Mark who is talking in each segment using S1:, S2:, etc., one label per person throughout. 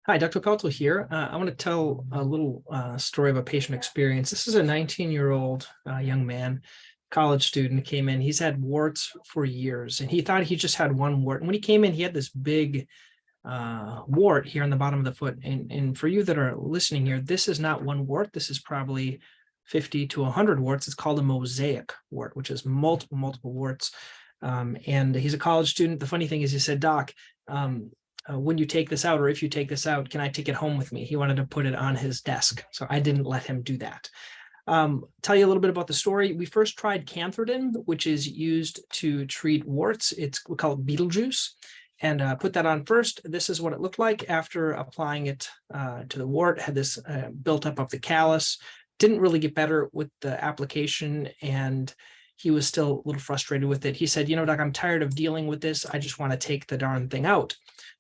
S1: Hi, Dr. Pelto here. I want to tell a little story of a patient experience. This is a 19-year-old young man, college student, came in. He's had warts for years, and he thought he just had one wart. And when he came in, he had this big wart here on the bottom of the foot. And for you that are listening here, this is not one wart. This is probably 50 to 100 warts. It's called a MOSAIC wart, which is multiple warts. And he's a college student. The funny thing is he said, Doc, when you take this out, or if you take this out, can I take it home with me? He wanted to put it on his desk, so I didn't let him do that. Tell you a little bit about the story. We first tried cantharidin, which is used to treat warts. We call it Beetlejuice, and put that on first. This is what it looked like after applying it to the wart. Had this built up of the callus. Didn't really get better with the application, and he was still a little frustrated with it. He said, Doc, I'm tired of dealing with this. I just want to take the darn thing out.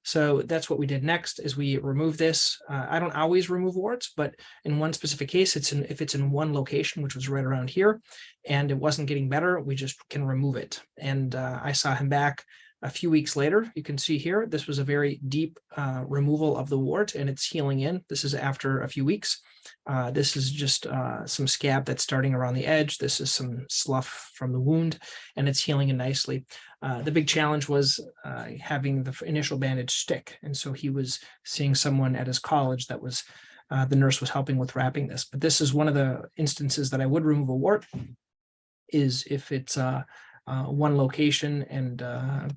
S1: So that's what we did next is we removed this. I don't always remove warts, but in one specific case, if it's in one location, which was right around here, and it wasn't getting better, we just can remove it. And I saw him back a few weeks later. You can see here, this was a very deep removal of the wart, and it's healing in. This is after a few weeks. This is just some scab that's starting around the edge. This is some slough from the wound, and it's healing in nicely. The big challenge was having the initial bandage stick. And so he was seeing someone at his college that was, the nurse was helping with wrapping this. But this is one of the instances that I would remove a wart, is if it's one location. And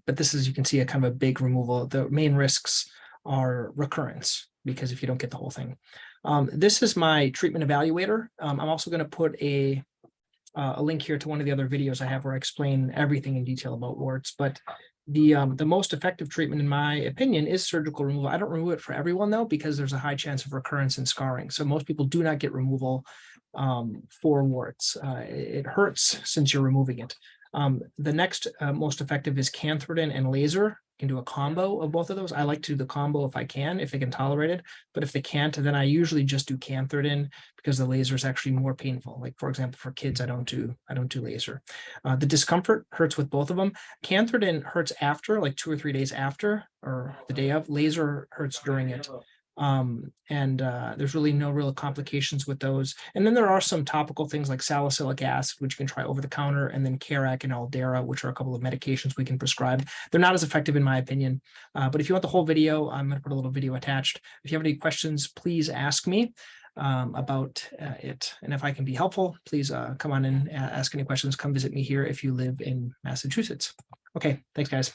S1: but this is, you can see, a kind of a big removal. The main risks are recurrence, because if you don't get the whole thing. This is my treatment evaluator. I'm also going to put a link here to one of the other videos I have where I explain everything in detail about warts. But the most effective treatment, in my opinion, is surgical removal. I don't remove it for everyone, though, because there's a high chance of recurrence and scarring. So most people do not get removal for warts. It hurts since you're removing it. The next most effective is cantharidin and laser. You can do a combo of both of those. I like to do the combo if I can tolerate it. But if they can't, then I usually just do cantharidin, because the laser is actually more painful. Like, for example, for kids, I don't do laser. The discomfort hurts with both of them. Cantharidin hurts after, like 2 or 3 days after, or the day of. Laser hurts during it. There's really no real complications with those. And then there are some topical things like salicylic acid, which you can try over the counter, and then Carac and Aldera, which are a couple of medications we can prescribe. They're not as effective, in my opinion. But if you want the whole video, I'm going to put a little video attached. If you have any questions, please ask me about it. And if I can be helpful, please come on and ask any questions. Come visit me here if you live in Massachusetts. Okay, thanks, guys.